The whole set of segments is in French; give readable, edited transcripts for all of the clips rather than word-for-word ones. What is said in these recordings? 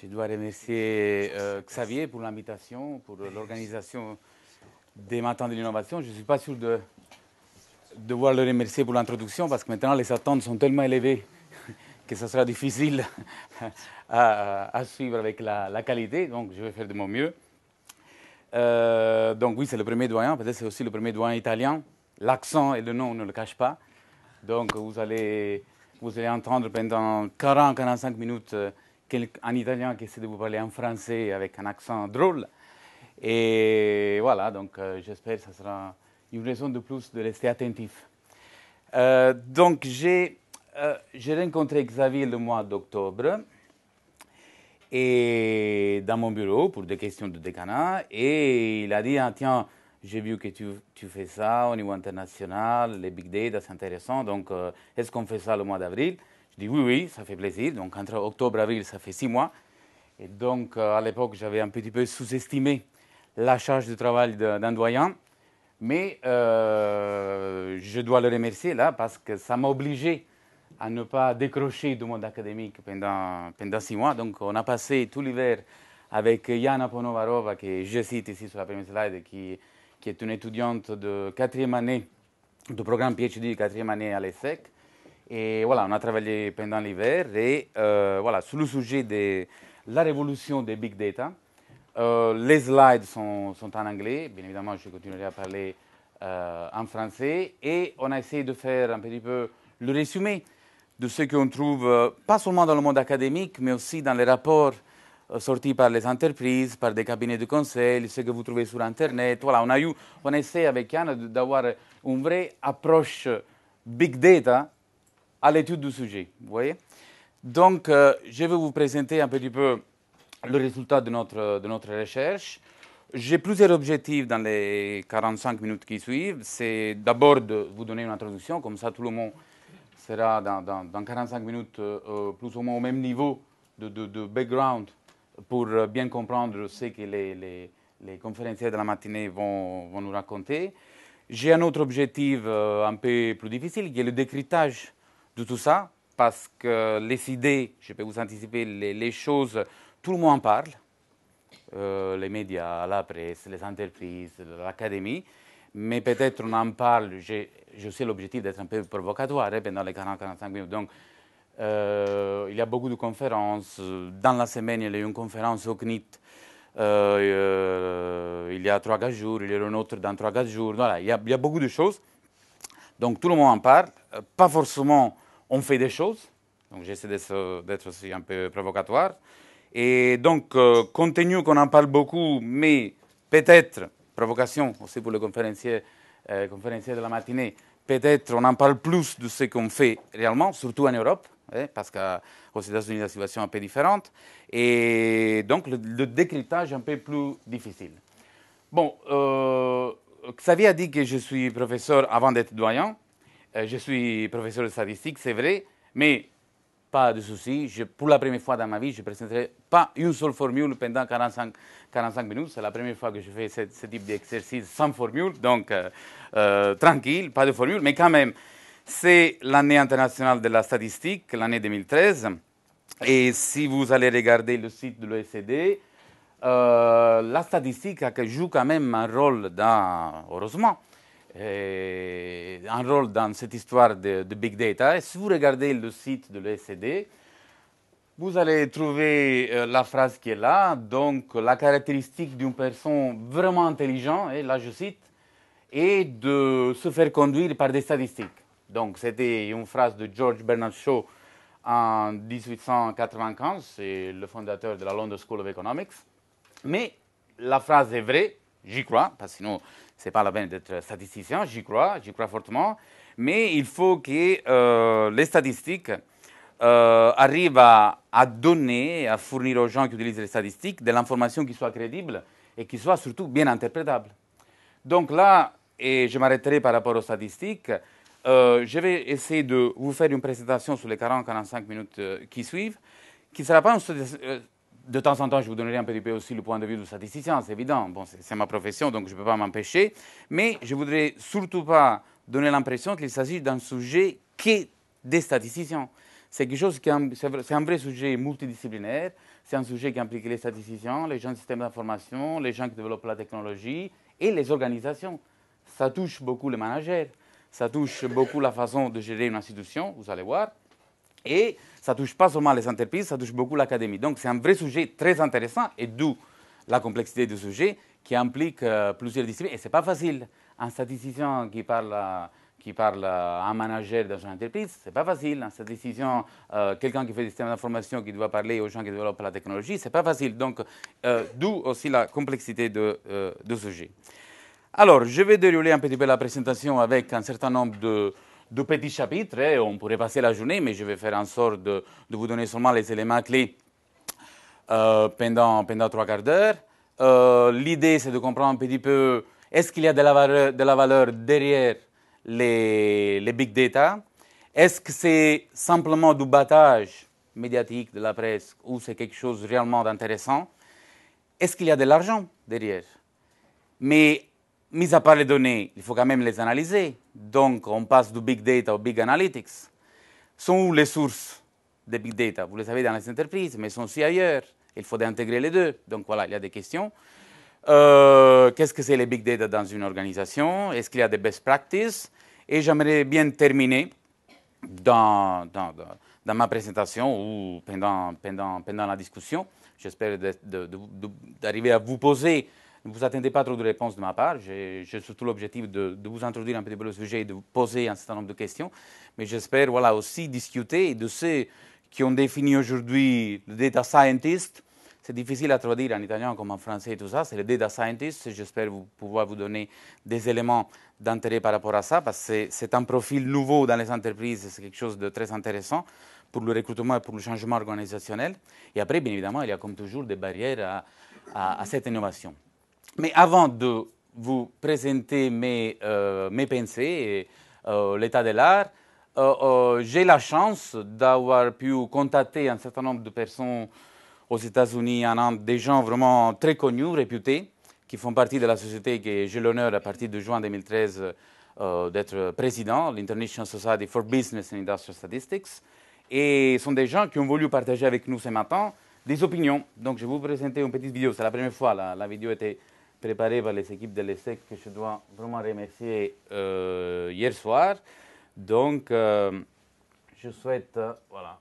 Je dois remercier Xavier pour l'invitation, pour l'organisation des Matins de l'innovation. Je ne suis pas sûr de devoir le remercier pour l'introduction parce que maintenant les attentes sont tellement élevées que ce sera difficile à suivre avec la qualité. Donc je vais faire de mon mieux. Donc oui, c'est le premier doyen. Peut-être c'est aussi le premier doyen italien. L'accent et le nom ne le cachent pas. Donc vous allez entendre pendant 40-45 minutes un Italien qui essaie de vous parler en français avec un accent drôle. Et voilà, donc j'espère que ça sera une raison de plus de rester attentif. Donc j'ai rencontré Xavier le mois d'octobre et dans mon bureau pour des questions de décanat. Et il a dit, ah, tiens, j'ai vu que tu fais ça au niveau international, les big data, c'est intéressant. Donc, est-ce qu'on fait ça le mois d'avril? Je dis oui, ça fait plaisir. Donc, entre octobre et avril, ça fait 6 mois. Et donc, à l'époque, j'avais un petit peu sous-estimé la charge de travail d'un doyen. Mais je dois le remercier là parce que ça m'a obligé à ne pas décrocher du monde académique pendant 6 mois. Donc, on a passé tout l'hiver avec Yana Ponovarova, que je cite ici sur la première slide, qui est une étudiante de 4e année, du programme PhD de 4e année à l'ESSEC. Et voilà, on a travaillé pendant l'hiver et voilà, sur le sujet de la révolution des big data. Les slides sont en anglais, bien évidemment, je continuerai à parler en français. Et on a essayé de faire un petit peu le résumé de ce qu'on trouve, pas seulement dans le monde académique, mais aussi dans les rapports sortis par les entreprises, par des cabinets de conseil, ce que vous trouvez sur Internet. Voilà, on a essayé avec Yann d'avoir une vraie approche big data à l'étude du sujet. Vous voyez? Donc, je vais vous présenter un petit peu le résultat de notre recherche. J'ai plusieurs objectifs dans les 45 minutes qui suivent. C'est d'abord de vous donner une introduction, comme ça tout le monde sera dans 45 minutes plus ou moins au même niveau de background pour bien comprendre ce que les conférenciers de la matinée vont nous raconter. J'ai un autre objectif un peu plus difficile, qui est le décryptage de tout ça, parce que les idées, je peux vous anticiper, les choses, tout le monde en parle, les médias, la presse, les entreprises, l'académie, mais peut-être on en parle, j'ai aussi l'objectif d'être un peu provocatoire pendant les 40-45 minutes. Donc, il y a beaucoup de conférences. Dans la semaine, il y a eu une conférence au CNIT il y a 3-4 jours, il y a une autre dans 3-4 jours. Voilà, il y a beaucoup de choses. Donc, tout le monde en parle. Pas forcément on fait des choses. Donc, j'essaie d'être aussi un peu provocatoire. Et donc, compte tenu qu'on en parle beaucoup, mais peut-être, provocation aussi pour les conférenciers de la matinée, peut-être on en parle plus de ce qu'on fait réellement, surtout en Europe, parce qu'aux États-Unis, la situation est un peu différente. Et donc, le décryptage est un peu plus difficile. Bon, Xavier a dit que je suis professeur avant d'être doyen. Je suis professeur de statistique, c'est vrai, mais pas de souci. Pour la première fois dans ma vie, je ne présenterai pas une seule formule pendant 45 minutes. C'est la première fois que je fais ce type d'exercice sans formule. Donc, tranquille, pas de formule. Mais quand même, c'est l'année internationale de la statistique, l'année 2013. Et si vous allez regarder le site de l'OECD, la statistique joue quand même un rôle heureusement, un rôle dans cette histoire de big data. Et si vous regardez le site de l'OECD, vous allez trouver la phrase qui est là. Donc, la caractéristique d'une personne vraiment intelligente, et là je cite, est de se faire conduire par des statistiques. Donc, c'était une phrase de George Bernard Shaw en 1895, c'est le fondateur de la London School of Economics. Mais la phrase est vraie, j'y crois, parce que sinon, ce n'est pas la peine d'être statisticien, j'y crois fortement. Mais il faut que les statistiques arrivent à donner, à fournir aux gens qui utilisent les statistiques de l'information qui soit crédible et qui soit surtout bien interprétable. Donc là, et je m'arrêterai par rapport aux statistiques, je vais essayer de vous faire une présentation sur les 40-45 minutes qui suivent, qui ne sera pas de temps en temps, je vous donnerai un petit peu aussi le point de vue du statisticien, c'est évident. Bon, c'est ma profession, donc je ne peux pas m'empêcher. Mais je ne voudrais surtout pas donner l'impression qu'il s'agit d'un sujet qui est des statisticiens. c'est quelque chose c'est un vrai sujet multidisciplinaire. C'est un sujet qui implique les statisticiens, les gens du système d'information, les gens qui développent la technologie et les organisations. Ça touche beaucoup les managers, ça touche beaucoup la façon de gérer une institution, vous allez voir. Et ça touche pas seulement les entreprises, ça touche beaucoup l'académie. Donc c'est un vrai sujet très intéressant et d'où la complexité du sujet qui implique plusieurs disciplines. Et ce n'est pas facile. Un statisticien qui parle à un manager dans une entreprise, ce n'est pas facile. Un statisticien, quelqu'un qui fait des systèmes d'information qui doit parler aux gens qui développent la technologie, ce n'est pas facile. Donc d'où aussi la complexité du sujet. Alors, je vais dérouler un petit peu la présentation avec un certain nombre de petits chapitres. On pourrait passer la journée, mais je vais faire en sorte de vous donner seulement les éléments clés pendant 3 quarts d'heure. L'idée, c'est de comprendre un petit peu, est-ce qu'il y a de la valeur derrière les big data? Est-ce que c'est simplement du battage médiatique de la presse ou c'est quelque chose réellement d'intéressant? Est-ce qu'il y a de l'argent derrière? Mais mis à part les données, il faut quand même les analyser. Donc, on passe du big data au big analytics. Sont où les sources des big data? Vous les savez dans les entreprises, mais sont aussi ailleurs. Il faut intégrer les deux. Donc, voilà, il y a des questions. Qu'est-ce que c'est les big data dans une organisation? Est-ce qu'il y a des best practices? Et j'aimerais bien terminer dans ma présentation ou pendant la discussion. J'espère d'arriver à vous poser. Ne vous attendez pas trop de réponses de ma part. J'ai surtout l'objectif de vous introduire un petit peu le sujet et de vous poser un certain nombre de questions. Mais j'espère aussi discuter de ceux qui ont défini aujourd'hui le data scientist. C'est difficile à traduire en italien comme en français et tout ça. C'est le data scientist. J'espère pouvoir vous donner des éléments d'intérêt par rapport à ça parce que c'est un profil nouveau dans les entreprises. C'est quelque chose de très intéressant pour le recrutement et pour le changement organisationnel. Et après, bien évidemment, il y a comme toujours des barrières à cette innovation. Mais avant de vous présenter mes pensées et l'état de l'art, j'ai la chance d'avoir pu contacter un certain nombre de personnes aux États-Unis, en Inde, des gens vraiment très connus, réputés, qui font partie de la société que j'ai l'honneur, à partir de juin 2013, d'être président, l'International Society for Business and Industrial Statistics. Et ce sont des gens qui ont voulu partager avec nous ce matin des opinions. Donc je vais vous présenter une petite vidéo. C'est la première fois, la vidéo était préparée par les équipes de l'ESSEC que je dois vraiment remercier hier soir. Donc, je souhaite, voilà.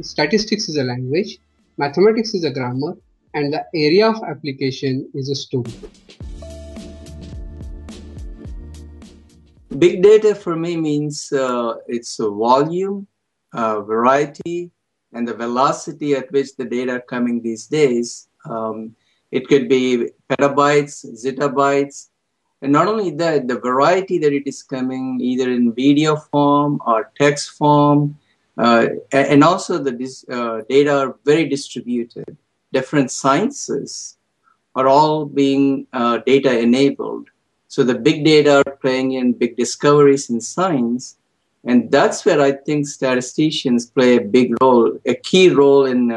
Statistics is a language, mathematics is a grammar, and the area of application is a story. Big data for me means it's a volume, variety, and the velocity at which the data are coming these days. It could be petabytes, zettabytes, and not only that, the variety that it is coming either in video form or text form, and also the data are very distributed. Different sciences are all being data enabled. So the big data are playing in big discoveries in science. And that's where I think statisticians play a big role, a key role in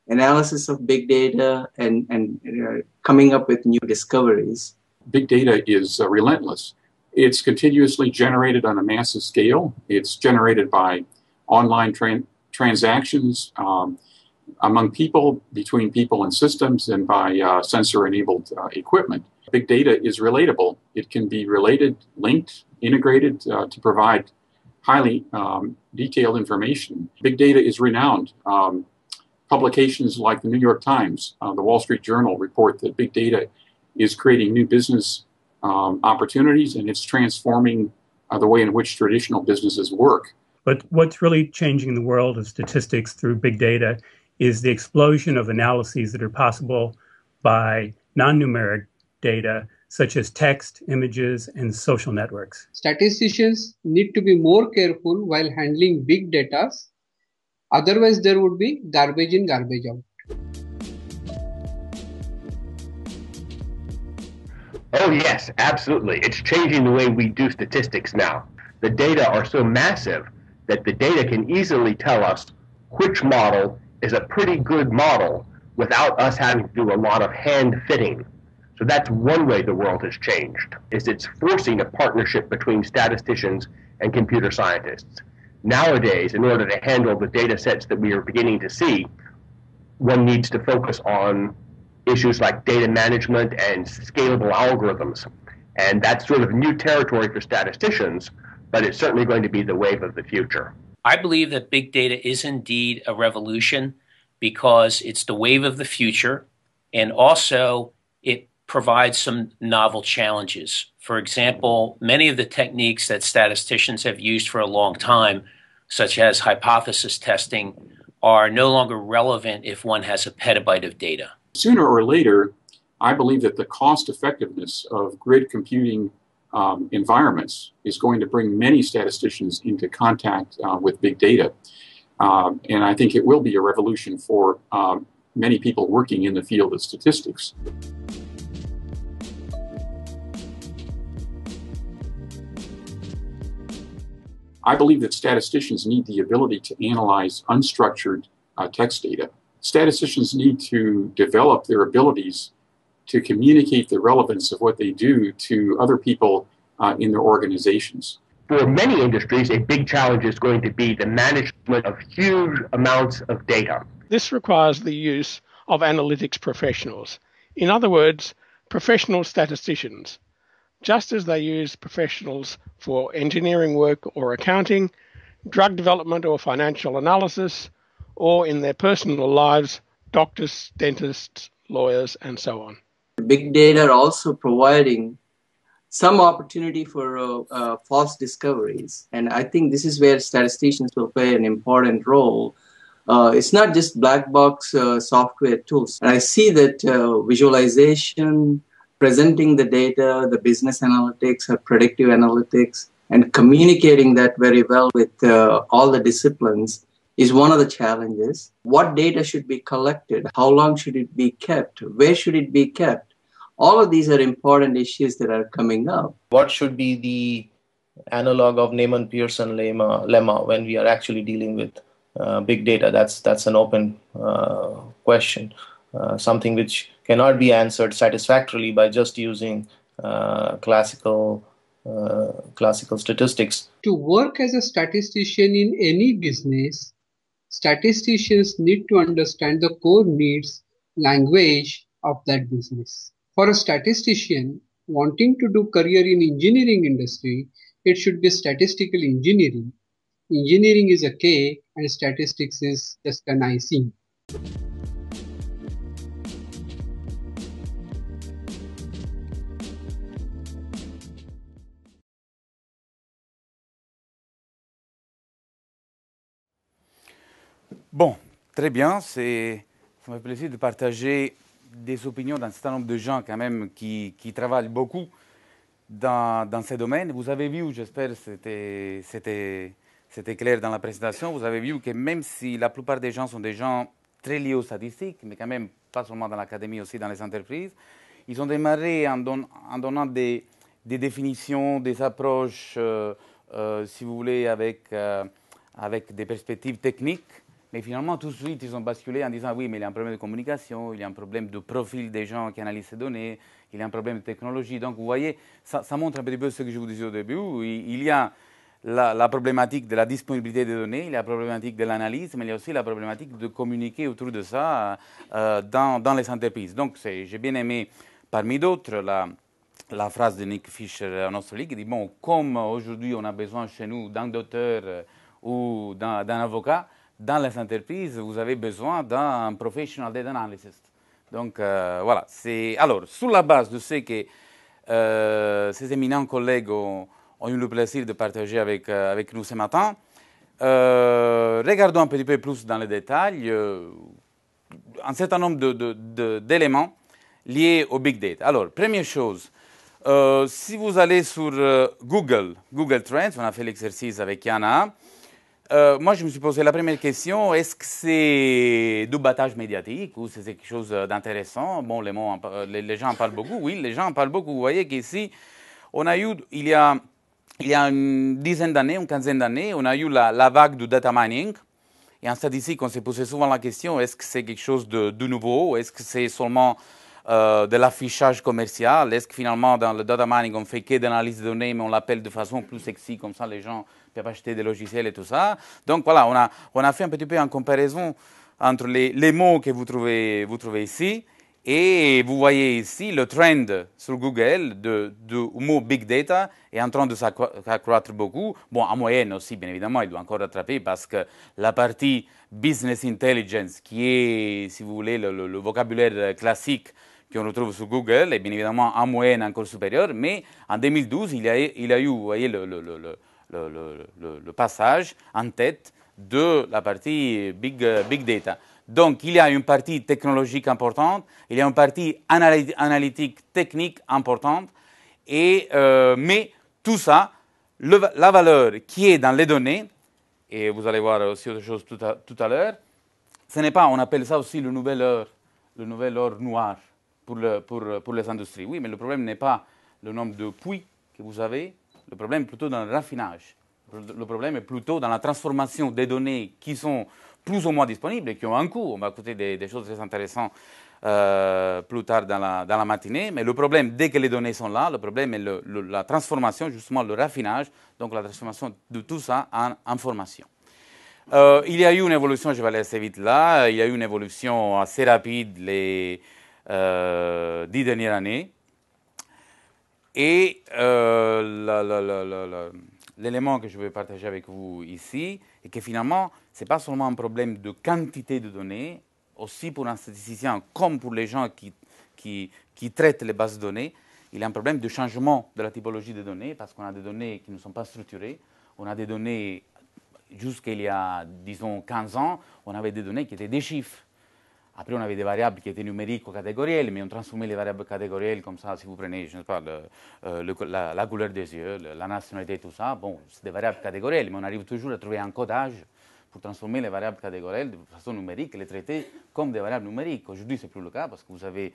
analysis of big data and coming up with new discoveries. Big data is relentless. It's continuously generated on a massive scale. It's generated by online transactions among people, between people and systems, and by sensor-enabled equipment. Big data is relatable. It can be related, linked, integrated to provide highly detailed information. Big data is renowned. Publications like the New York Times, the Wall Street Journal report that big data is creating new business opportunities, and it's transforming the way in which traditional businesses work. But what's really changing the world of statistics through big data is the explosion of analyses that are possible by non-numeric data, such as text, images, and social networks. Statisticians need to be more careful while handling big data. Otherwise, there would be garbage in, garbage out. Oh, yes, absolutely. It's changing the way we do statistics now. the data are so massive that the data can easily tell us which model is a pretty good model without us having to do a lot of hand fitting. So that's one way the world has changed, is it's forcing a partnership between statisticians and computer scientists. Nowadays, in order to handle the data sets that we are beginning to see, one needs to focus on issues like data management and scalable algorithms. And that's sort of new territory for statisticians, but it's certainly going to be the wave of the future. I believe that big data is indeed a revolution because it's the wave of the future, and also it provides some novel challenges. For example, many of the techniques that statisticians have used for a long time, such as hypothesis testing, are no longer relevant if one has a petabyte of data. Sooner or later, I believe that the cost effectiveness of grid computing environments is going to bring many statisticians into contact with big data. And I think it will be a revolution for many people working in the field of statistics. I believe that statisticians need the ability to analyze unstructured text data. Statisticians need to develop their abilities to communicate the relevance of what they do to other people in their organizations. For many industries, a big challenge is going to be the management of huge amounts of data. This requires the use of analytics professionals. In other words, professional statisticians. Just as they use professionals for engineering work or accounting, drug development or financial analysis, or in their personal lives, doctors, dentists, lawyers, and so on. Big data are also providing some opportunity for false discoveries. And I think this is where statisticians will play an important role. It's not just black box software tools. And I see that visualization, presenting the data, the business analytics or predictive analytics, and communicating that very well with all the disciplines is one of the challenges. What data should be collected? How long should it be kept? Where should it be kept? All of these are important issues that are coming up. What should be the analog of Neyman-Pearson lemma when we are actually dealing with big data? That's an open question, something which cannot be answered satisfactorily by just using classical statistics. To work as a statistician in any business, statisticians need to understand the core needs language of that business. For a statistician wanting to do career in engineering industry, it should be statistical engineering. Engineering is a cake and statistics is just an icing. Bon, très bien. Ça me fait plaisir de partager des opinions d'un certain nombre de gens quand même qui travaillent beaucoup dans ces domaines. Vous avez vu, j'espère que c'était clair dans la présentation, vous avez vu que même si la plupart des gens sont des gens très liés aux statistiques, mais quand même pas seulement dans l'académie, aussi dans les entreprises, ils ont démarré en donnant des définitions, des approches, si vous voulez, avec des perspectives techniques. Mais finalement, tout de suite, ils ont basculé en disant oui, mais il y a un problème de communication, il y a un problème de profil des gens qui analysent ces données, il y a un problème de technologie. Donc, vous voyez, ça montre un petit peu ce que je vous disais au début. Il y a la problématique de la disponibilité des données, il y a la problématique de l'analyse, mais il y a aussi la problématique de communiquer autour de ça dans les entreprises. Donc, j'ai bien aimé, parmi d'autres, la phrase de Nick Fisher en Australie qui dit, bon, comme aujourd'hui on a besoin chez nous d'un docteur ou d'un avocat, dans les entreprises, vous avez besoin d'un professional data analyst. Donc, voilà. Alors, sur la base de ce que ces éminents collègues ont eu le plaisir de partager avec nous ce matin, regardons un petit peu plus dans les détails un certain nombre d'éléments liés au big data. Alors, première chose, si vous allez sur Google Trends, on a fait l'exercice avec Yana. Moi, je me suis posé la première question, est-ce que c'est du battage médiatique ou c'est quelque chose d'intéressant? Bon, les gens en parlent beaucoup, oui, les gens en parlent beaucoup. Vous voyez qu'ici, il y a il y a une dizaine d'années, une quinzaine d'années, on a eu la vague du data mining. Et en statistique, on s'est posé souvent la question, est-ce que c'est quelque chose de nouveau? Est-ce que c'est seulement de l'affichage commercial? Est-ce que finalement, dans le data mining, on fait que d'analyse de données, mais on l'appelle de façon plus sexy, comme ça les gens peuvent acheter des logiciels et tout ça? Donc voilà, on a fait un petit peu en comparaison entre les mots que vous trouvez ici. Et vous voyez ici le trend sur Google du mot Big Data est en train de s'accroître beaucoup. Bon, en moyenne aussi, bien évidemment, il doit encore rattraper parce que la partie Business Intelligence, qui est, si vous voulez, le vocabulaire classique qu'on retrouve sur Google, est bien évidemment en moyenne encore supérieure. Mais en 2012, il y a eu, vous voyez, le passage en tête de la partie Big Data. Donc, il y a une partie technologique importante, il y a une partie analytique technique importante, mais tout ça, la valeur qui est dans les données, et vous allez voir aussi autre chose tout à l'heure, ce n'est pas, on appelle ça aussi le nouvel or noir pour les industries. Oui, mais le problème n'est pas le nombre de puits que vous avez, le problème est plutôt dans le raffinage. Le problème est plutôt dans la transformation des données qui sont plus ou moins disponibles et qui ont un coût. On va écouter des choses très intéressantes plus tard dans la matinée. Mais le problème, dès que les données sont là, le problème est la transformation, justement le raffinage, donc la transformation de tout ça en information. Il y a eu une évolution, je vais aller assez vite là, il y a eu une évolution assez rapide les 10 dernières années. Et l'élément que je vais partager avec vous ici est que finalement, ce n'est pas seulement un problème de quantité de données, aussi pour un statisticien comme pour les gens qui traitent les bases de données, il y a un problème de changement de la typologie des données parce qu'on a des données qui ne sont pas structurées, on a des données, jusqu'il y a, disons, 15 ans, on avait des données qui étaient des chiffres. Après, on avait des variables qui étaient numériques ou catégorielles, mais on transformait les variables catégorielles comme ça. Si vous prenez, je ne sais pas, la couleur des yeux, la nationalité, tout ça, bon, c'est des variables catégorielles, mais on arrive toujours à trouver un codage pour transformer les variables catégorielles de façon numérique et les traiter comme des variables numériques. Aujourd'hui, ce n'est plus le cas parce que vous n'avez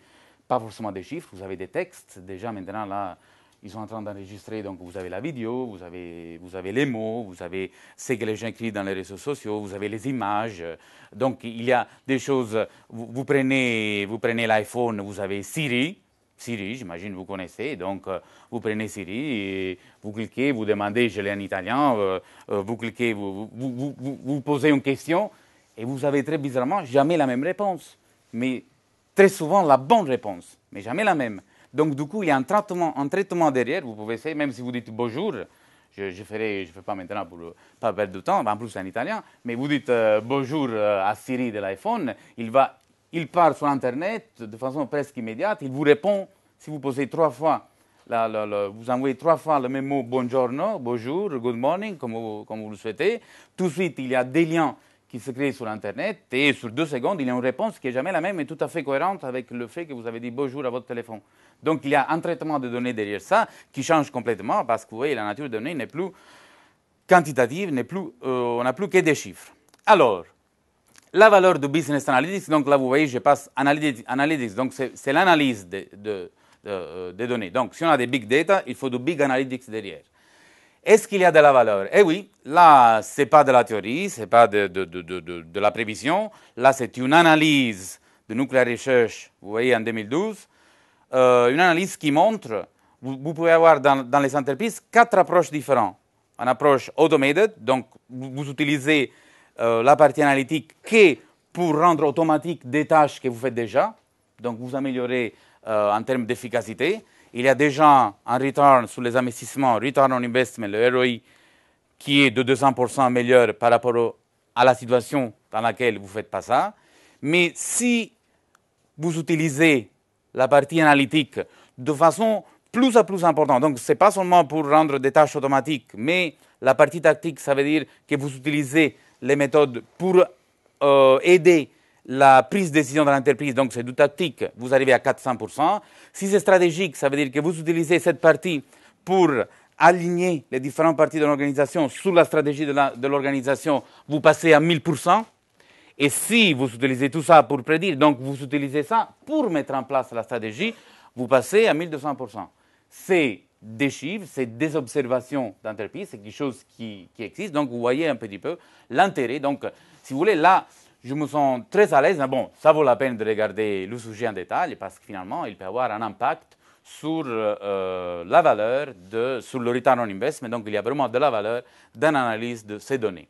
pas forcément des chiffres, vous avez des textes. Déjà, maintenant, là, ils sont en train d'enregistrer, donc vous avez la vidéo, vous avez les mots, vous avez ce que les gens écrivent dans les réseaux sociaux, vous avez les images. Donc, il y a des choses, vous prenez l'iPhone, vous avez Siri, j'imagine vous connaissez, donc vous prenez Siri, et vous cliquez, vous demandez, je l'ai en italien, vous cliquez, vous posez une question, et vous avez très bizarrement jamais la même réponse, mais très souvent la bonne réponse, mais jamais la même. Donc, du coup, il y a un traitement derrière. Vous pouvez essayer, même si vous dites bonjour, je ne fais pas maintenant pour ne pas perdre de temps, en plus c'est en italien, mais vous dites bonjour à Siri de l'iPhone, il part sur Internet de façon presque immédiate, il vous répond, si vous posez 3 fois, vous envoyez 3 fois le même mot buongiorno, bonjour, good morning, comme vous le souhaitez, tout de suite, il y a des liens qui se crée sur Internet, et sur 2 secondes, il y a une réponse qui n'est jamais la même et tout à fait cohérente avec le fait que vous avez dit bonjour à votre téléphone. Donc, il y a un traitement de données derrière ça qui change complètement parce que, vous voyez, la nature des données n'est plus quantitative, on n'a plus que des chiffres. Alors, la valeur de Business Analytics, donc là, vous voyez, je passe Analytics, donc c'est l'analyse des données. Donc, si on a des Big Data, il faut du Big Analytics derrière. Est-ce qu'il y a de la valeur? Eh oui, là, ce n'est pas de la théorie, ce n'est pas de la prévision. Là, c'est une analyse de Nuclear Research, vous voyez, en 2012. Une analyse qui montre, vous pouvez avoir dans les entreprises 4 approches différentes. Une approche automated, donc vous utilisez la partie analytique pour rendre automatique des tâches que vous faites déjà. Donc, vous améliorez en termes d'efficacité. Il y a déjà un return sur les investissements, return on investment, le ROI, qui est de 200% meilleur par rapport à la situation dans laquelle vous ne faites pas ça. Mais si vous utilisez la partie analytique de façon plus importante, donc ce n'est pas seulement pour rendre des tâches automatiques, mais la partie tactique, ça veut dire que vous utilisez les méthodes pour aider la prise de décision de l'entreprise, donc c'est du tactique, vous arrivez à 400%. Si c'est stratégique, ça veut dire que vous utilisez cette partie pour aligner les différentes parties de l'organisation sur la stratégie de l'organisation, vous passez à 1000%. Et si vous utilisez tout ça pour prédire, donc vous utilisez ça pour mettre en place la stratégie, vous passez à 1200%. C'est des chiffres, c'est des observations d'entreprise, c'est quelque chose qui existe. Donc, vous voyez un petit peu l'intérêt. Donc, si vous voulez, là, je me sens très à l'aise. Mais bon, ça vaut la peine de regarder le sujet en détail parce que finalement, il peut avoir un impact sur la valeur, sur le return on investment. Donc, il y a vraiment de la valeur d'une analyse de ces données.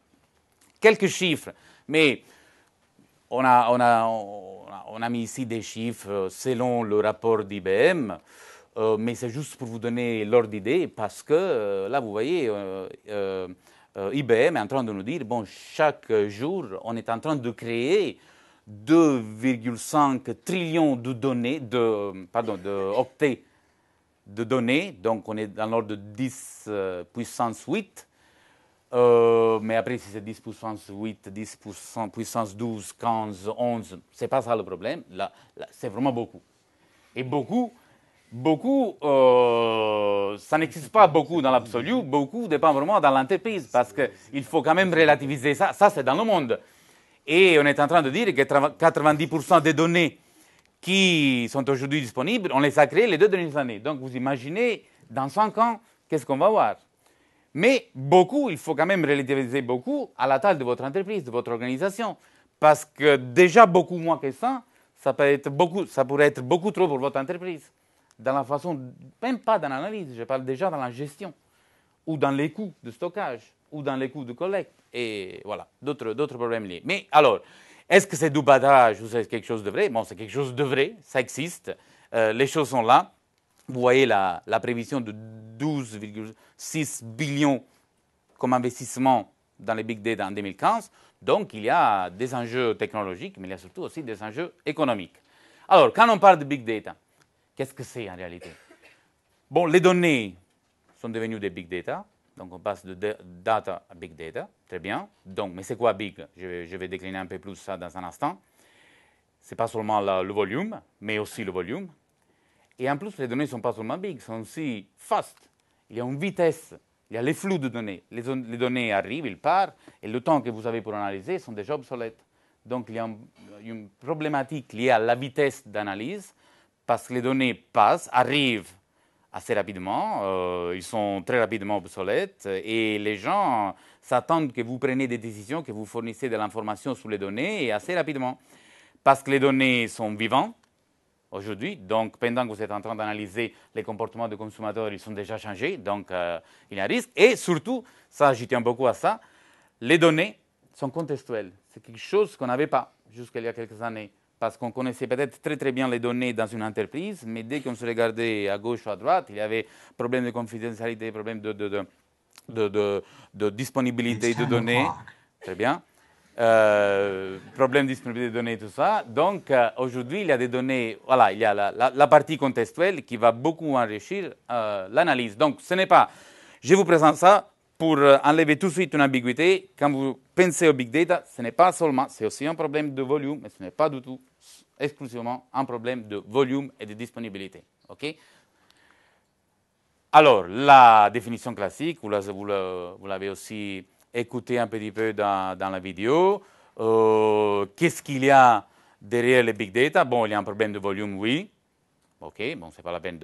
Quelques chiffres, mais on a mis ici des chiffres selon le rapport d'IBM. Mais c'est juste pour vous donner l'ordre d'idée, parce que là, vous voyez, IBM est en train de nous dire, bon, chaque jour, on est en train de créer 2,5 trillions de données, de octets de données, donc on est dans l'ordre de 10 puissance 8. Mais après, si c'est 10 puissance 8, 10 puissance 12, 15, 11, c'est pas ça le problème. Là, c'est vraiment beaucoup. Et beaucoup, ça n'existe pas beaucoup dans l'absolu, beaucoup dépend vraiment dans l'entreprise, parce qu'il faut quand même relativiser ça. Ça, c'est dans le monde. Et on est en train de dire que 90% des données qui sont aujourd'hui disponibles, on les a créées les 2 dernières années. Donc, vous imaginez, dans 5 ans, qu'est-ce qu'on va voir? Mais beaucoup, il faut quand même relativiser beaucoup à la taille de votre entreprise, de votre organisation. Parce que déjà beaucoup moins que ça, ça pourrait être beaucoup trop pour votre entreprise. Dans la façon, même pas dans l'analyse, je parle déjà dans la gestion, ou dans les coûts de stockage, ou dans les coûts de collecte, et voilà, d'autres problèmes liés. Mais alors, est-ce que c'est du badage ou c'est quelque chose de vrai? Bon, c'est quelque chose de vrai, ça existe, les choses sont là. Vous voyez la prévision de 12,6 billions comme investissement dans les big data en 2015. Donc, il y a des enjeux technologiques, mais il y a surtout aussi des enjeux économiques. Alors, quand on parle de big data, qu'est-ce que c'est en réalité? Bon, les données sont devenues des big data. Donc, on passe de data à big data. Très bien. Donc, mais c'est quoi big? Je vais décliner un peu plus ça dans un instant. Ce n'est pas seulement le volume, mais aussi le volume. Et en plus, les données ne sont pas seulement big, sont aussi fast. Il y a une vitesse, il y a les flux de données. Les données arrivent, ils partent, et le temps que vous avez pour analyser sont déjà obsolètes. Donc, il y a une problématique liée à la vitesse d'analyse, parce que les données passent, arrivent assez rapidement, ils sont très rapidement obsolètes, et les gens s'attendent que vous preniez des décisions, que vous fournissez de l'information sur les données, et assez rapidement. Parce que les données sont vivantes aujourd'hui, donc pendant que vous êtes en train d'analyser les comportements des consommateurs, ils sont déjà changés, donc il y a un risque. Et surtout, ça, j'y tiens beaucoup à ça, les données sont contextuelles. C'est quelque chose qu'on n'avait pas jusqu'à il y a quelques années. Parce qu'on connaissait peut-être très très bien les données dans une entreprise, mais dès qu'on se regardait à gauche ou à droite, il y avait problème de confidentialité, problème de disponibilité de données. Très bien. Problème de disponibilité de données, tout ça. Donc aujourd'hui, il y a des données, voilà, il y a la partie contextuelle qui va beaucoup enrichir l'analyse. Donc ce n'est pas, je vous présente ça pour enlever tout de suite une ambiguïté. Quand vous pensez au big data, ce n'est pas seulement, c'est aussi un problème de volume, mais ce n'est pas du tout exclusivement un problème de volume et de disponibilité. Okay? Alors, la définition classique, vous l'avez aussi écouté un petit peu dans la vidéo. Qu'est-ce qu'il y a derrière les big data? Bon, il y a un problème de volume, oui. OK, bon, ce n'est pas la peine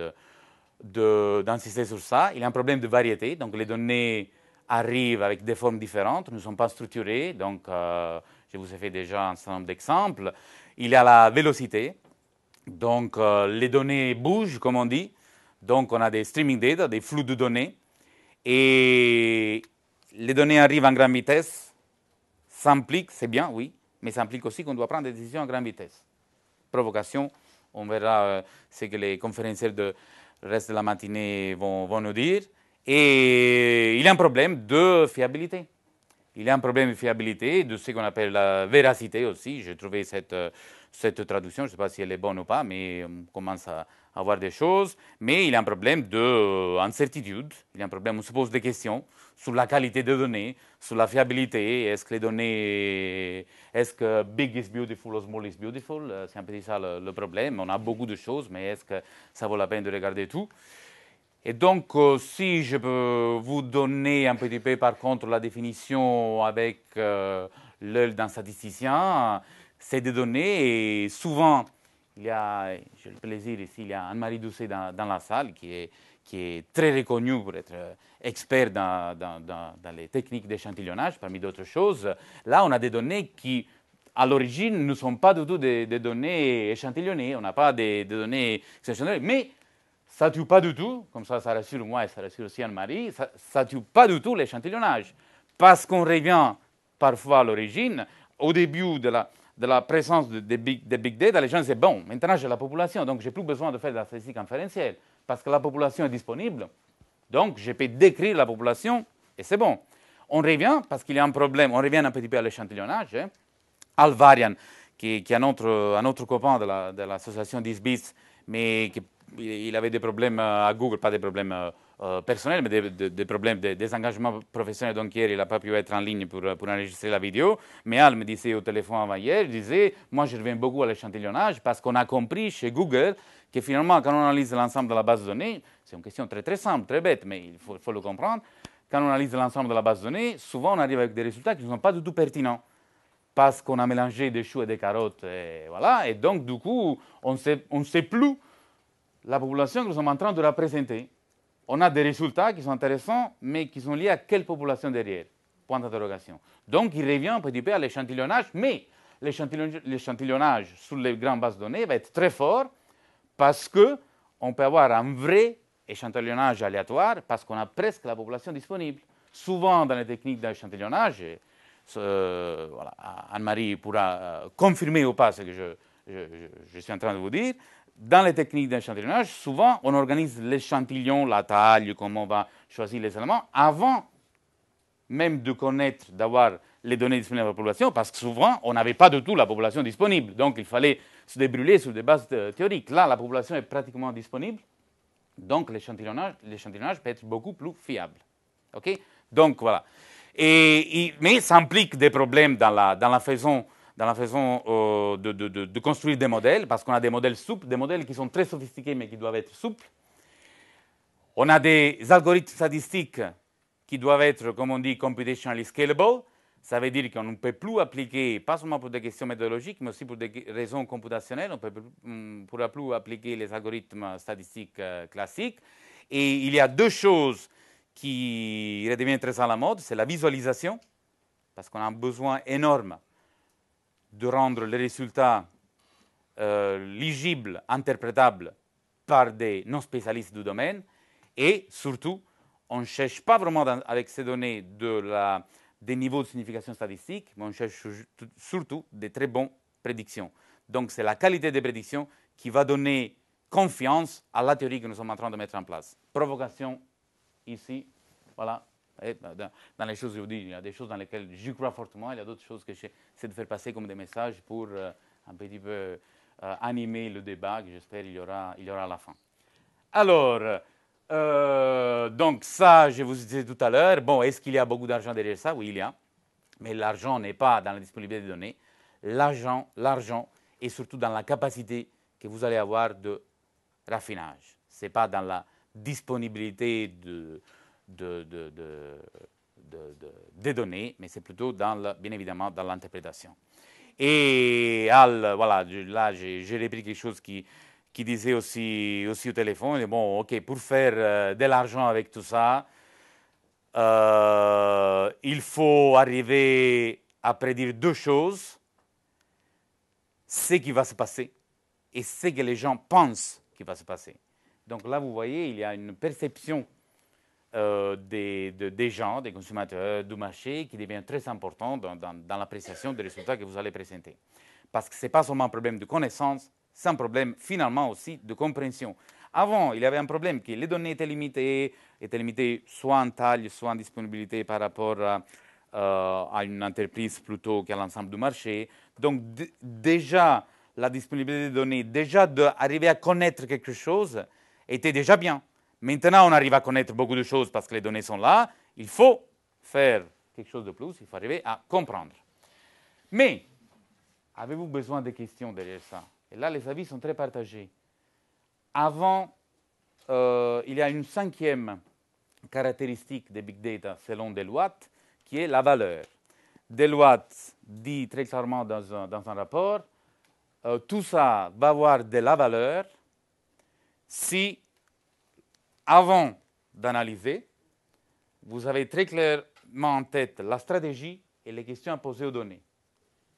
d'insister sur ça. Il y a un problème de variété, donc les données arrivent avec des formes différentes, ne sont pas structurées, donc je vous ai fait déjà un certain nombre d'exemples. Il y a la vélocité, donc les données bougent, comme on dit, donc on a des streaming data, des flux de données, et les données arrivent en grande vitesse, ça implique, c'est bien, oui, mais ça implique aussi qu'on doit prendre des décisions en grande vitesse. Provocation, on verra ce que les conférenciers du reste de la matinée vont nous dire. Et il y a un problème de fiabilité. Il y a un problème de fiabilité, de ce qu'on appelle la véracité aussi. J'ai trouvé cette traduction, je ne sais pas si elle est bonne ou pas, mais on commence à avoir des choses. Mais il y a un problème d'incertitude. Il y a un problème, on se pose des questions sur la qualité des données, sur la fiabilité. Est-ce que les données, est-ce que big is beautiful ou small is beautiful? C'est un peu ça le problème. On a beaucoup de choses, mais est-ce que ça vaut la peine de regarder tout? Et donc, si je peux vous donner un petit peu, par contre, la définition avec l'œil d'un statisticien, c'est des données, et souvent, j'ai le plaisir ici, il y a Anne-Marie Doucet dans la salle, qui qui est très reconnu pour être expert dans les techniques d'échantillonnage, parmi d'autres choses. Là, on a des données qui, à l'origine, ne sont pas du tout des données échantillonnées. On n'a pas des données échantillonnées, mais ça ne tue pas du tout, comme ça rassure moi et ça rassure aussi Anne-Marie, ça ne tue pas du tout l'échantillonnage. Parce qu'on revient parfois à l'origine, au début de la présence des big data, les gens disaient, bon, maintenant j'ai la population, donc je n'ai plus besoin de faire de la statistique inférentielle, parce que la population est disponible. Donc, je peux décrire la population et c'est bon. On revient, parce qu'il y a un problème, on revient un petit peu à l'échantillonnage. Alvarian, qui est un autre copain de l'association 10 bits, mais il avait des problèmes à Google, pas des problèmes personnels, mais des problèmes, des engagements professionnels. Donc hier, il n'a pas pu être en ligne pour enregistrer la vidéo. Mais Al me disait au téléphone avant hier, il disait, moi je reviens beaucoup à l'échantillonnage parce qu'on a compris chez Google que finalement, quand on analyse l'ensemble de la base de données, c'est une question très très simple, très bête, mais il faut le comprendre, quand on analyse l'ensemble de la base de données, souvent on arrive avec des résultats qui ne sont pas du tout pertinents. Parce qu'on a mélangé des choux et des carottes, et voilà, et donc du coup, on ne sait plus la population que nous sommes en train de représenter. On a des résultats qui sont intéressants, mais qui sont liés à quelle population derrière? Point d'interrogation. Donc, il revient un petit peu à l'échantillonnage, mais l'échantillonnage sur les grandes bases de données va être très fort parce qu'on peut avoir un vrai échantillonnage aléatoire parce qu'on a presque la population disponible. Souvent, dans les techniques d'échantillonnage, voilà, Anne-Marie pourra confirmer ou pas ce que je suis en train de vous dire. Dans les techniques d'échantillonnage, souvent, on organise l'échantillon, la taille, comment on va choisir les éléments, avant même de connaître, d'avoir les données disponibles à la population, parce que souvent, on n'avait pas du tout la population disponible. Donc, il fallait se débrouiller sur des bases théoriques. Là, la population est pratiquement disponible. Donc, l'échantillonnage peut être beaucoup plus fiable. OK? Donc, voilà. Mais ça implique des problèmes dans la façon de construire des modèles, parce qu'on a des modèles souples, des modèles qui sont très sophistiqués, mais qui doivent être souples. On a des algorithmes statistiques qui doivent être, comme on dit, computationally scalable. Ça veut dire qu'on ne peut plus appliquer, pas seulement pour des questions méthodologiques, mais aussi pour des raisons computationnelles, on ne pourra plus appliquer les algorithmes statistiques classiques. Et il y a deux choses qui redeviennent très à la mode, c'est la visualisation, parce qu'on a un besoin énorme de rendre les résultats lisibles, interprétables par des non-spécialistes du domaine, et surtout, on ne cherche pas vraiment avec ces données des niveaux de signification statistique, mais on cherche surtout des très bonnes prédictions. Donc c'est la qualité des prédictions qui va donner confiance à la théorie que nous sommes en train de mettre en place. Provocation ici, voilà. Et dans les choses, je vous dis, il y a des choses dans lesquelles j'y crois fortement, il y a d'autres choses que j'essaie de faire passer comme des messages pour un petit peu animer le débat que j'espère il y aura à la fin. Alors, donc ça, je vous disais tout à l'heure, bon, est-ce qu'il y a beaucoup d'argent derrière ça? Oui, il y a, mais l'argent n'est pas dans la disponibilité des données. L'argent est surtout dans la capacité que vous allez avoir de raffinage. Ce n'est pas dans la disponibilité des données, mais c'est plutôt bien évidemment dans l'interprétation. Et voilà, là j'ai repris quelque chose qui disait aussi au téléphone, et bon, ok, pour faire de l'argent avec tout ça, il faut arriver à prédire deux choses, ce qui va se passer et ce que les gens pensent qu'il va se passer. Donc là, vous voyez, il y a une perception des gens, des consommateurs, du marché, qui devient très important dans l'appréciation des résultats que vous allez présenter. Parce que ce n'est pas seulement un problème de connaissance, c'est un problème finalement aussi de compréhension. Avant, il y avait un problème que les données étaient limitées soit en taille, soit en disponibilité par rapport à une entreprise plutôt qu'à l'ensemble du marché. Donc déjà, la disponibilité des données, déjà d'arriver à connaître quelque chose, était déjà bien. Maintenant, on arrive à connaître beaucoup de choses parce que les données sont là. Il faut faire quelque chose de plus, il faut arriver à comprendre. Mais, avez-vous besoin de questions derrière ça? Et là, les avis sont très partagés. Avant, il y a une cinquième caractéristique des big data selon Deloitte, qui est la valeur. Deloitte dit très clairement dans un rapport, tout ça va avoir de la valeur si avant d'analyser, vous avez très clairement en tête la stratégie et les questions à poser aux données.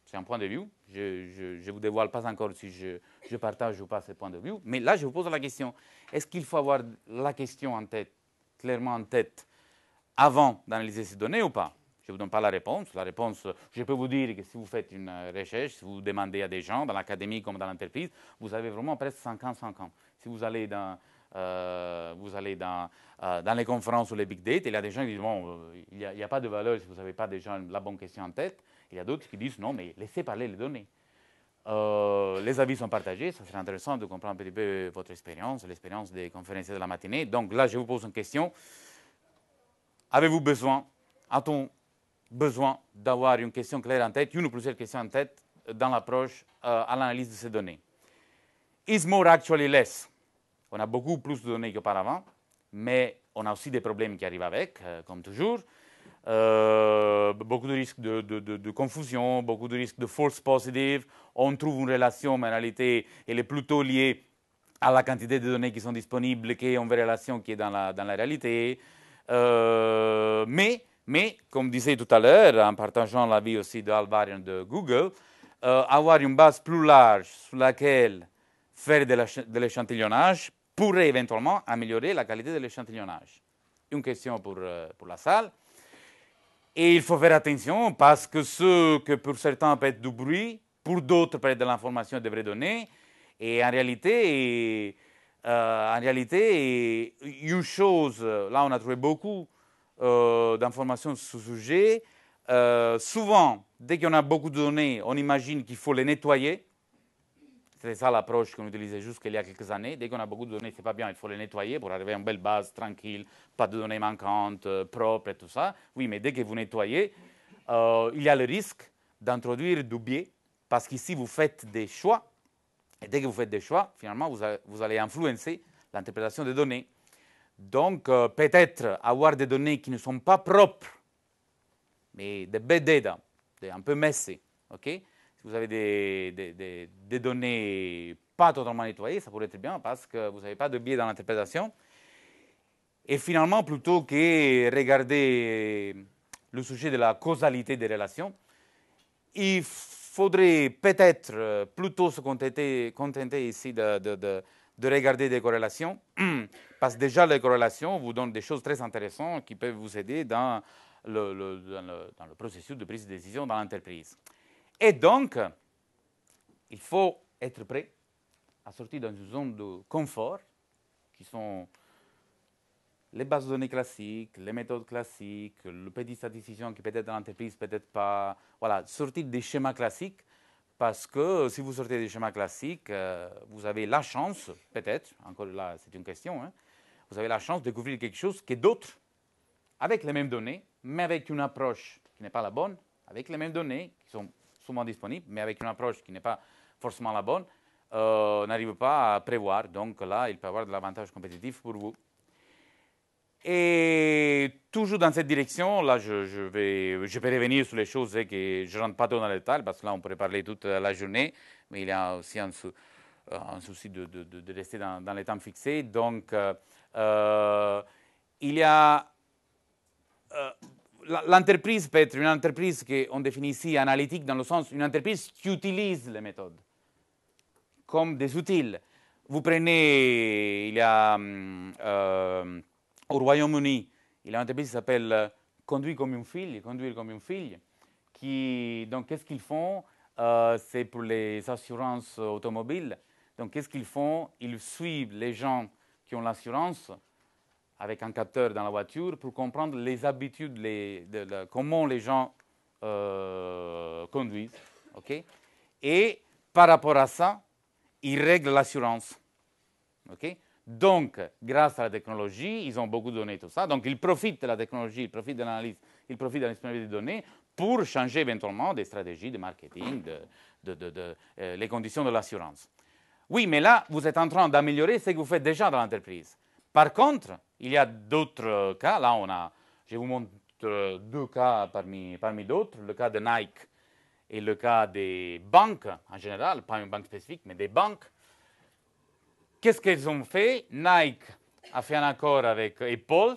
C'est un point de vue. Je ne vous dévoile pas encore si je partage ou pas ce point de vue. Mais là, je vous pose la question. Est-ce qu'il faut avoir la question en tête, clairement en tête, avant d'analyser ces données ou pas? Je ne vous donne pas la réponse. La réponse, je peux vous dire que si vous faites une recherche, si vous demandez à des gens, dans l'académie comme dans l'entreprise, vous avez vraiment presque 50-50. Si vous allez dans les conférences ou les big data, il y a des gens qui disent bon, il n'y a pas de valeur si vous n'avez pas déjà la bonne question en tête. Il y a d'autres qui disent non, mais laissez parler les données. Les avis sont partagés. Ça serait intéressant de comprendre un petit peu votre expérience, l'expérience des conférenciers de la matinée. Donc là, je vous pose une question. Avez-vous besoin, a-t-on besoin d'avoir une question claire en tête, une ou plusieurs questions en tête dans l'approche à l'analyse de ces données? Is more actually less? On a beaucoup plus de données qu'auparavant, mais on a aussi des problèmes qui arrivent avec, comme toujours. Beaucoup de risques de confusion, beaucoup de risques de false positive. On trouve une relation, mais en réalité, elle est plutôt liée à la quantité de données qui sont disponibles qu'une vraie relation qui est dans la réalité. Mais, comme disait tout à l'heure, en partageant l'avis aussi d'Alvarian de Google, avoir une base plus large sur laquelle faire de l'échantillonnage pourrait éventuellement améliorer la qualité de l'échantillonnage. Une question pour la salle. Et il faut faire attention parce que ce que pour certains peut être du bruit, pour d'autres peut être de l'information et des vraies données. Et en réalité, une chose, là on a trouvé beaucoup d'informations sur ce sujet. Souvent, dès qu'on a beaucoup de données, on imagine qu'il faut les nettoyer. C'est ça l'approche qu'on utilisait jusqu'il y a quelques années. Dès qu'on a beaucoup de données, ce n'est pas bien, il faut les nettoyer pour arriver à une belle base tranquille, pas de données manquantes, propres et tout ça. Oui, mais dès que vous nettoyez, il y a le risque d'introduire du biais, parce qu'ici, vous faites des choix, et dès que vous faites des choix, finalement, vous allez influencer l'interprétation des données. Donc, peut-être avoir des données qui ne sont pas propres, mais des bad data, un peu messy, ok? Si vous avez des données pas totalement nettoyées, ça pourrait être bien parce que vous n'avez pas de biais dans l'interprétation. Et finalement, plutôt que regarder le sujet de la causalité des relations, il faudrait peut-être plutôt se contenter ici de regarder des corrélations, parce que déjà les corrélations vous donnent des choses très intéressantes qui peuvent vous aider dans le processus de prise de décision dans l'entreprise. Et donc, il faut être prêt à sortir dans une zone de confort, qui sont les bases de données classiques, les méthodes classiques, le petit statisticien qui peut-être dans l'entreprise, peut-être pas. Voilà, sortir des schémas classiques, parce que si vous sortez des schémas classiques, vous avez la chance, peut-être, encore là, c'est une question, hein, vous avez la chance de découvrir quelque chose que d'autres, avec les mêmes données, mais avec une approche qui n'est pas la bonne, avec les mêmes données qui sont souvent disponibles, mais avec une approche qui n'est pas forcément la bonne, n'arrive pas à prévoir. Donc là, il peut y avoir de l'avantage compétitif pour vous. Et toujours dans cette direction, là, je vais revenir sur les choses que je ne rentre pas trop dans les détails, parce que là, on pourrait parler toute la journée, mais il y a aussi un souci de rester dans les temps fixés. Donc, il y a... l'entreprise peut être une entreprise qu'on définit ici analytique, dans le sens une entreprise qui utilise les méthodes comme des outils. Vous prenez, il y a au Royaume-Uni, il y a une entreprise qui s'appelle Conduire comme une fille, donc qu'est-ce qu'ils font? C'est pour les assurances automobiles. Donc qu'est-ce qu'ils font? Ils suivent les gens qui ont l'assurance avec un capteur dans la voiture pour comprendre les habitudes, comment les gens conduisent. Okay? Et par rapport à ça, ils règlent l'assurance. Okay? Donc, grâce à la technologie, ils ont beaucoup de données, tout ça. Donc, ils profitent de la technologie, ils profitent de l'analyse, ils profitent de la disponibilité des données pour changer éventuellement des stratégies de marketing, les conditions de l'assurance. Oui, mais là, vous êtes en train d'améliorer ce que vous faites déjà dans l'entreprise. Par contre, il y a d'autres cas. Là, je vous montre deux cas parmi d'autres. Le cas de Nike et le cas des banques en général, pas une banque spécifique, mais des banques. Qu'est-ce qu'elles ont fait? Nike a fait un accord avec Apple.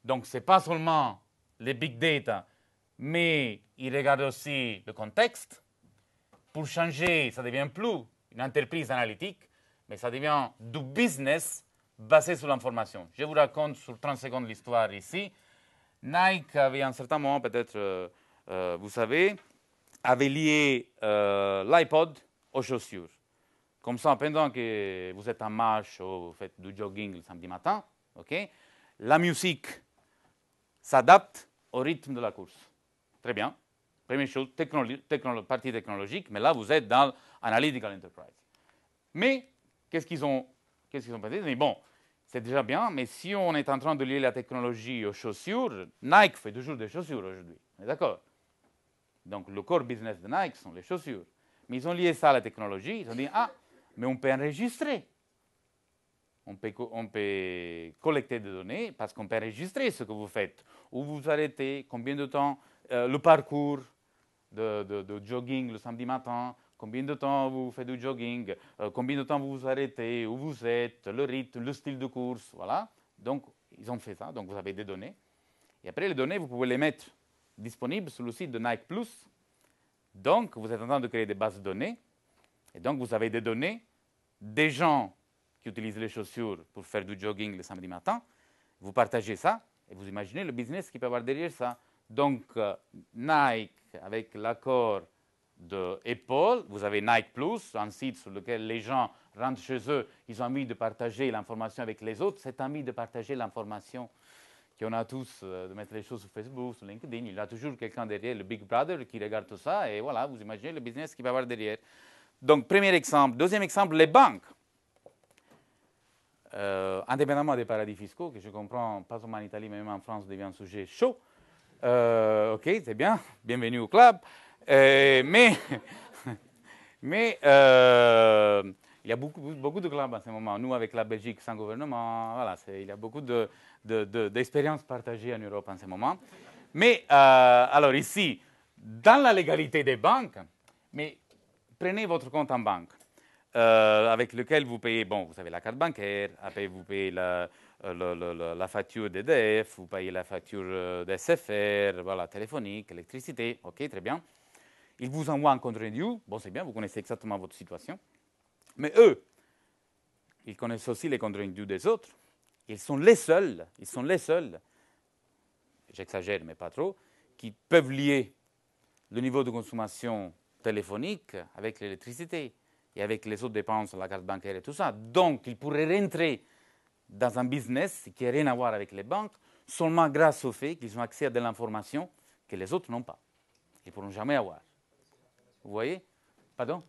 Donc, ce n'est pas seulement les big data, mais il regarde aussi le contexte. Pour changer, ça ne devient plus une entreprise analytique, mais ça devient du business basé sur l'information. Je vous raconte sur 30 secondes l'histoire ici. Nike avait à un certain moment, peut-être, vous savez, avait lié l'iPod aux chaussures. Comme ça, pendant que vous êtes en marche ou vous faites du jogging le samedi matin, okay, la musique s'adapte au rythme de la course. Très bien. Première chose, partie technologique, mais là, vous êtes dans l'analytical enterprise. Mais, qu'est-ce qu'ils ont pensé? Ils ont dit, bon, c'est déjà bien, mais si on est en train de lier la technologie aux chaussures, Nike fait toujours des chaussures aujourd'hui. On est d'accord? Donc, le core business de Nike sont les chaussures. Mais ils ont lié ça à la technologie. Ils ont dit, ah, mais on peut enregistrer. On peut collecter des données parce qu'on peut enregistrer ce que vous faites. Où vous arrêtez, combien de temps, le parcours de jogging le samedi matin, combien de temps vous faites du jogging, combien de temps vous vous arrêtez, où vous êtes, le rythme, le style de course, voilà. Donc, ils ont fait ça. Donc, vous avez des données. Et après, les données, vous pouvez les mettre disponibles sur le site de Nike+. Donc, vous êtes en train de créer des bases de données. Et donc, vous avez des données des gens qui utilisent les chaussures pour faire du jogging le samedi matin. Vous partagez ça et vous imaginez le business qu'il peut y avoir derrière ça. Donc, Nike, avec l'accord d'Apple, vous avez Nike Plus, un site sur lequel les gens rentrent chez eux, ils ont envie de partager l'information avec les autres. C'est envie de partager l'information qu'on a tous, de mettre les choses sur Facebook, sur LinkedIn. Il y a toujours quelqu'un derrière, le Big Brother, qui regarde tout ça. Et voilà, vous imaginez le business qu'il va y avoir derrière. Donc, premier exemple. Deuxième exemple, les banques. Indépendamment des paradis fiscaux, que je comprends, pas seulement en Italie, mais même en France, devient un sujet chaud. OK, c'est bien. Bienvenue au club. Mais il y a beaucoup de clubs en ce moment. Nous, avec la Belgique sans gouvernement, voilà, il y a beaucoup d'expériences partagées en Europe en ce moment. Mais alors ici, dans la légalité des banques, mais prenez votre compte en banque, avec lequel vous payez, bon, vous avez la carte bancaire, après vous payez la facture d'EDF, vous payez la facture d'SFR, voilà, téléphonique, électricité, OK, très bien. Ils vous envoient un compte rendu, bon, c'est bien, vous connaissez exactement votre situation. Mais eux, ils connaissent aussi les comptes rendus des autres. Ils sont les seuls, j'exagère, mais pas trop, qui peuvent lier le niveau de consommation téléphonique avec l'électricité et avec les autres dépenses, la carte bancaire et tout ça. Donc, ils pourraient rentrer dans un business qui n'a rien à voir avec les banques, seulement grâce au fait qu'ils ont accès à de l'information que les autres n'ont pas. Ils ne pourront jamais avoir. Vous voyez? Pardon?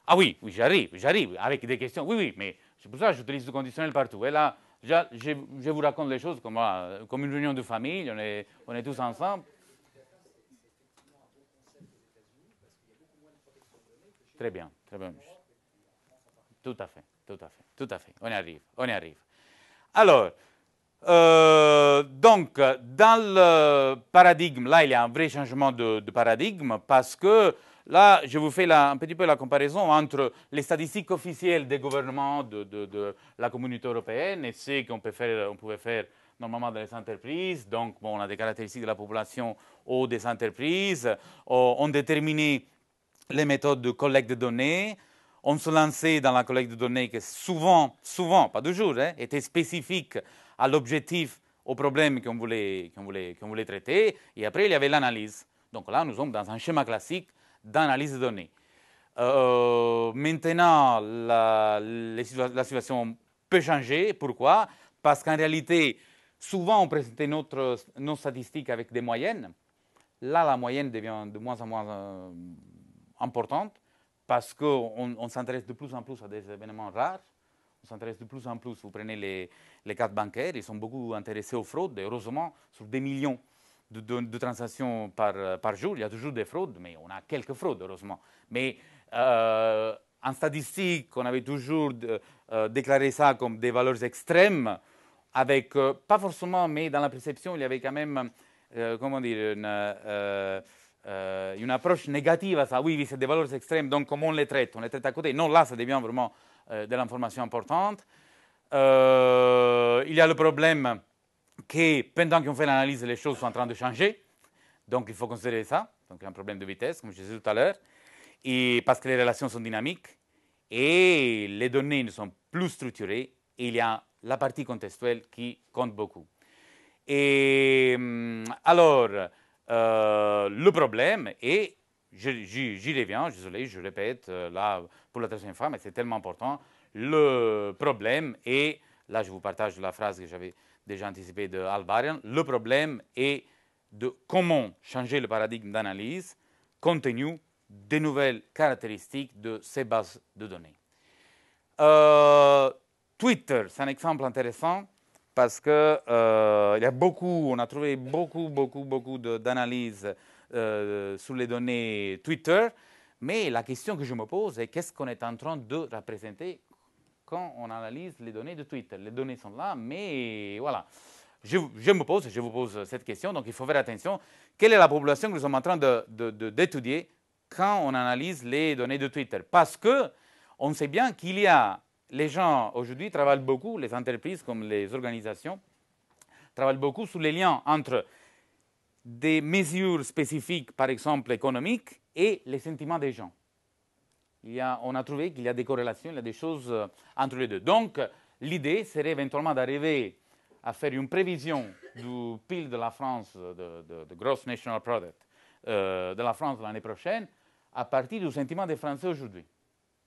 Ah oui, j'arrive, avec des questions. Oui, mais c'est pour ça que j'utilise le conditionnel partout. Et là, je vous raconte les choses comme une réunion de famille, on est tous ensemble. Très bien. Tout à fait. On y arrive. Alors, donc, dans le paradigme, là, il y a un vrai changement de paradigme parce que là, je vous fais un petit peu la comparaison entre les statistiques officielles des gouvernements de la communauté européenne et ce qu'on pouvait faire normalement dans les entreprises. Donc, bon, on a des caractéristiques de la population ou des entreprises. On déterminait les méthodes de collecte de données. On se lançait dans la collecte de données qui souvent, pas toujours, était spécifique à l'objectif, au problème qu'on voulait traiter. Et après, il y avait l'analyse. Donc là, nous sommes dans un schéma classique d'analyse de données. Maintenant, la situation peut changer. Pourquoi? Parce qu'en réalité, souvent, on présentait nos statistiques avec des moyennes. Là, la moyenne devient de moins en moins importante parce qu'on s'intéresse de plus en plus à des événements rares. On s'intéresse de plus en plus. Vous prenez les cartes bancaires, ils sont beaucoup intéressés aux fraudes. Et heureusement, sur des millions de transactions par jour, il y a toujours des fraudes, mais on a quelques fraudes, heureusement. Mais en statistique, on avait toujours déclaré ça comme des valeurs extrêmes, avec, pas forcément, mais dans la perception, il y avait quand même, comment dire, une approche négative à ça. Oui, c'est des valeurs extrêmes, donc comment on les traite à côté? Non, là, ça devient vraiment de l'information importante. Il y a le problème que pendant qu'on fait l'analyse, les choses sont en train de changer. Donc, il faut considérer ça. Donc, il y a un problème de vitesse, comme je disais tout à l'heure. Et parce que les relations sont dynamiques et les données ne sont plus structurées. Et il y a la partie contextuelle qui compte beaucoup. Et alors, le problème est, j'y reviens, désolé, je répète là pour la troisième fois, mais c'est tellement important. Le problème est, là je vous partage la phrase que j'avais déjà anticipée de Alvarian, le problème est de comment changer le paradigme d'analyse compte tenu des nouvelles caractéristiques de ces bases de données. Twitter, c'est un exemple intéressant parce que il y a beaucoup, on a trouvé beaucoup d'analyses sur les données Twitter, mais la question que je me pose est qu'est-ce qu'on est en train de représenter quand on analyse les données de Twitter. Les données sont là, mais voilà. Je me pose, je vous pose cette question, donc il faut faire attention. Quelle est la population que nous sommes en train d'étudier quand on analyse les données de Twitter? Parce qu'on sait bien qu'il y a, les gens aujourd'hui travaillent beaucoup, les entreprises comme les organisations, travaillent beaucoup sur les liens entre des mesures spécifiques, par exemple économiques, et les sentiments des gens. On a trouvé qu'il y a des corrélations, il y a des choses entre les deux. Donc, l'idée serait éventuellement d'arriver à faire une prévision du PIB de la France, de Gross National Product, de la France l'année prochaine, à partir du sentiment des Français aujourd'hui.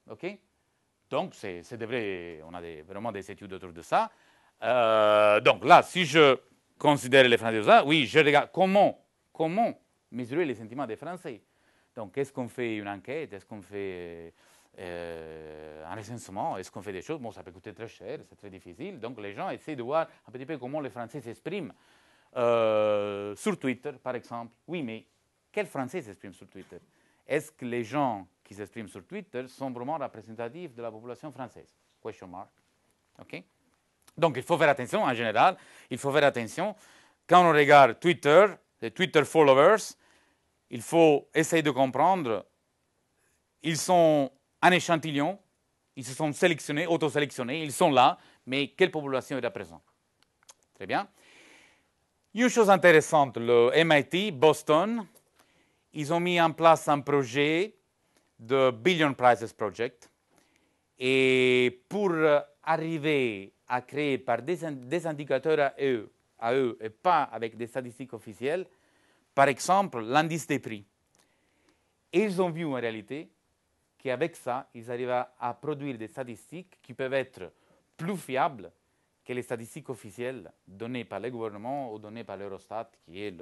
OK? Donc, on a vraiment des études autour de ça. Donc là, si je considère les Français, oui, je regarde comment mesurer les sentiments des Français. Donc, est-ce qu'on fait une enquête? Est-ce qu'on fait un recensement? Est-ce qu'on fait des choses? Bon, ça peut coûter très cher, c'est très difficile. Donc, les gens essaient de voir un petit peu comment les Français s'expriment. Sur Twitter, par exemple. Oui, mais quels Français s'expriment sur Twitter? Est-ce que les gens qui s'expriment sur Twitter sont vraiment représentatifs de la population française? Question mark. OK? Donc, il faut faire attention, en général, il faut faire attention. Quand on regarde Twitter, les Twitter followers, il faut essayer de comprendre, ils sont un échantillon, ils se sont sélectionnés, auto-sélectionnés, ils sont là, mais quelle population est présente? Très bien. Une chose intéressante, le MIT, Boston, ils ont mis en place un projet de Billion Prizes Project, et pour arriver à créer par des indicateurs à eux et pas avec des statistiques officielles, par exemple, l'indice des prix. Et ils ont vu en réalité qu'avec ça, ils arrivent à produire des statistiques qui peuvent être plus fiables que les statistiques officielles données par les gouvernements ou données par l'Eurostat, qui est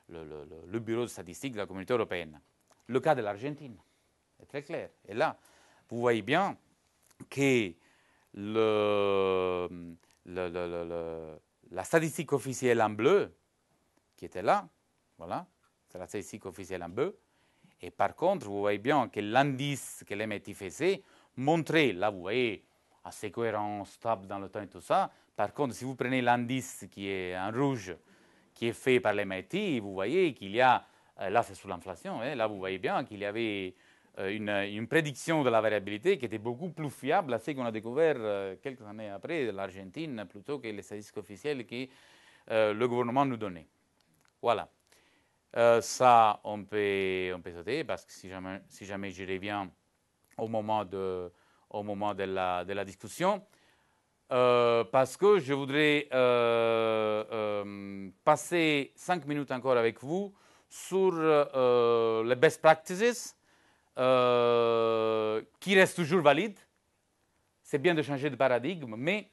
le bureau de statistiques de la Communauté européenne. Le cas de l'Argentine est très clair. Et là, vous voyez bien que la statistique officielle en bleu, qui était là, voilà, c'est la statistique officielle en bleu. Et par contre, vous voyez bien que l'indice que l'MIT faisait montrait, là vous voyez, assez cohérent, stable dans le temps et tout ça. Par contre, si vous prenez l'indice qui est en rouge, qui est fait par l'MIT, vous voyez qu'il y a, là c'est sur l'inflation, hein, là vous voyez bien qu'il y avait une prédiction de la variabilité qui était beaucoup plus fiable à ce qu'on a découvert quelques années après de l'Argentine, plutôt que les statistiques officielles que le gouvernement nous donnait. Voilà. Ça, on peut sauter, parce que si jamais je reviens au moment de la discussion, parce que je voudrais passer 5 minutes encore avec vous sur les best practices, qui restent toujours valides. C'est bien de changer de paradigme, mais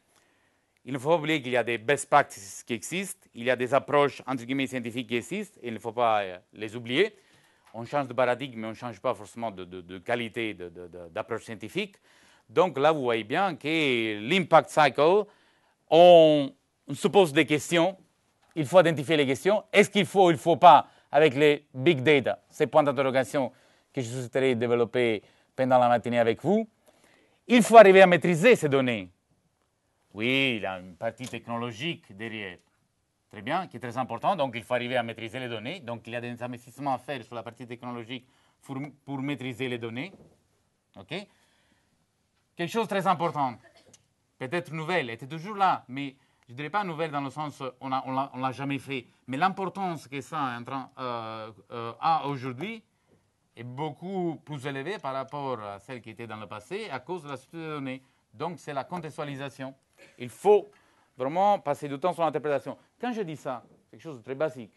il ne faut pas oublier qu'il y a des best practices qui existent, il y a des approches entre guillemets scientifiques qui existent, et il ne faut pas les oublier. On change de paradigme, mais on ne change pas forcément de qualité d'approche scientifique. Donc là, vous voyez bien que l'impact cycle, on se pose des questions, il faut identifier les questions. Est-ce qu'il faut ou il ne faut pas, avec les big data, ces points d'interrogation que je souhaiterais développer pendant la matinée avec vous. Il faut arriver à maîtriser ces données. Oui, il y a une partie technologique derrière. Très bien, qui est très important. Donc, il faut arriver à maîtriser les données. Donc, il y a des investissements à faire sur la partie technologique pour maîtriser les données. OK? Quelque chose de très important. peut-être nouvelle, était toujours là, mais je ne dirais pas nouvelle dans le sens on ne l'a jamais fait. Mais l'importance que ça a aujourd'hui est beaucoup plus élevée par rapport à celle qui était dans le passé à cause de la structure de données. Donc, c'est la contextualisation. Il faut vraiment passer du temps sur l'interprétation. Quand je dis ça, c'est quelque chose de très basique.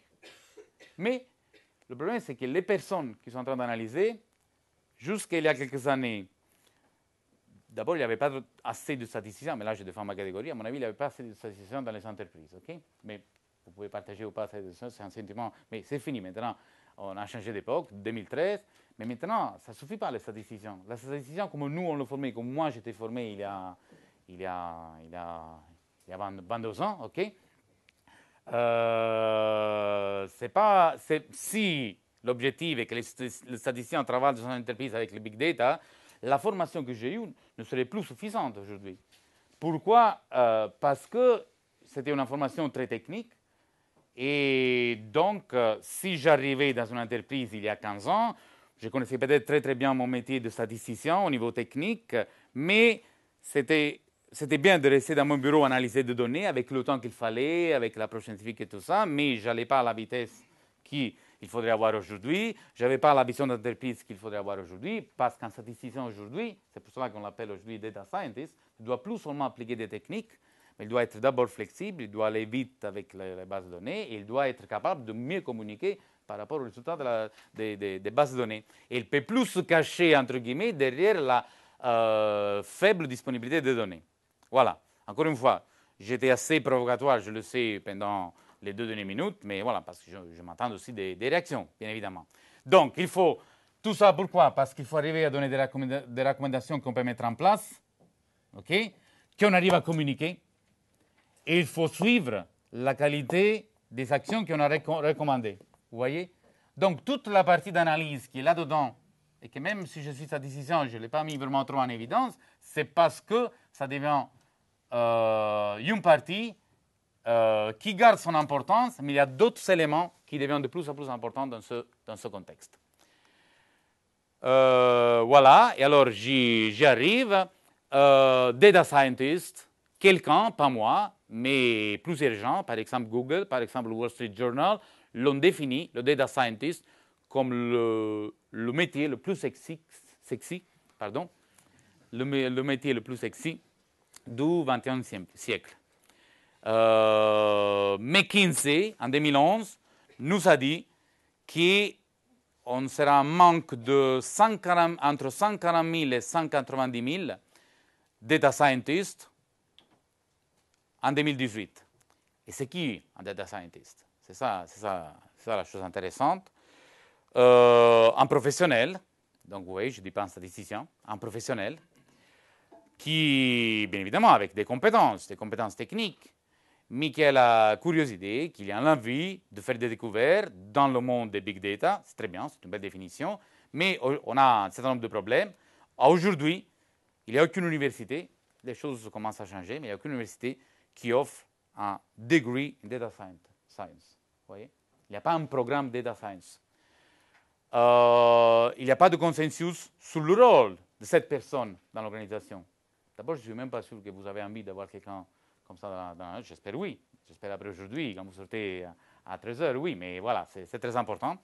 Mais le problème, c'est que les personnes qui sont en train d'analyser, jusqu'à il y a quelques années, d'abord, il n'y avait pas assez de statisticiens, mais là, je défends ma catégorie. À mon avis, il n'y avait pas assez de statisticiens dans les entreprises. Okay, mais vous pouvez partager ou pas cette décision, c'est un sentiment. Mais c'est fini maintenant. On a changé d'époque, 2013. Mais maintenant, ça ne suffit pas, les statisticiens. Les statisticiens, comme nous, on l'a formé, comme moi, j'étais formé il y a 22 ans, ok. Si l'objectif est que les statisticiens travaillent dans une entreprise avec le big data, la formation que j'ai eue ne serait plus suffisante aujourd'hui. Pourquoi? Parce que c'était une formation très technique. Et donc, si j'arrivais dans une entreprise il y a 15 ans, je connaissais peut-être très très bien mon métier de statisticien au niveau technique, mais c'était bien de rester dans mon bureau analyser des données avec le temps qu'il fallait, avec l'approche scientifique et tout ça, mais je n'allais pas à la vitesse qu'il faudrait avoir aujourd'hui, je n'avais pas la vision d'entreprise qu'il faudrait avoir aujourd'hui, parce qu'un statisticien aujourd'hui, c'est pour cela qu'on l'appelle aujourd'hui data scientist, il doit plus seulement appliquer des techniques, mais il doit être d'abord flexible, il doit aller vite avec les bases de données, et il doit être capable de mieux communiquer par rapport aux résultats des bases de données. Et il peut plus se cacher, entre guillemets, derrière la faible disponibilité des données. Voilà. Encore une fois, j'étais assez provocatoire, je le sais, pendant les 2 dernières minutes, mais voilà, parce que je m'attends aussi des réactions, bien évidemment. Donc, il faut tout ça, pourquoi? Parce qu'il faut arriver à donner des recommandations qu'on peut mettre en place, okay, qu'on arrive à communiquer, et il faut suivre la qualité des actions qu'on a recommandées. Vous voyez? Donc, toute la partie d'analyse qui est là-dedans, et que même si je suis statisticien, je ne l'ai pas mis vraiment trop en évidence, c'est parce que ça devient une partie qui garde son importance, mais il y a d'autres éléments qui deviennent de plus en plus importants dans ce contexte. Voilà, et alors j'y arrive. Data scientist, quelqu'un, pas moi, mais plusieurs gens, par exemple Google, par exemple le Wall Street Journal, l'ont défini, le data scientist, comme le métier le plus sexy le métier le plus sexy du XXIe siècle. McKinsey, en 2011, nous a dit qu'on sera en manque de entre 140 000 et 190 000 data scientists en 2018. Et c'est qui un data scientist? C'est ça la chose intéressante. Un professionnel, donc oui, je ne dis pas un statisticien, un professionnel, qui, bien évidemment, avec des compétences techniques, mais qui a la curiosité, qui a l'envie de faire des découvertes dans le monde des big data. C'est très bien, c'est une belle définition, mais on a un certain nombre de problèmes. Aujourd'hui, il n'y a aucune université, les choses commencent à changer, mais il n'y a aucune université qui offre un degree in data science. Vous voyez? Il n'y a pas un programme data science. Il n'y a pas de consensus sur le rôle de cette personne dans l'organisation. D'abord, je ne suis même pas sûr que vous avez envie d'avoir quelqu'un comme ça j'espère oui. J'espère après aujourd'hui, quand vous sortez à 13h, oui, mais voilà, c'est très important.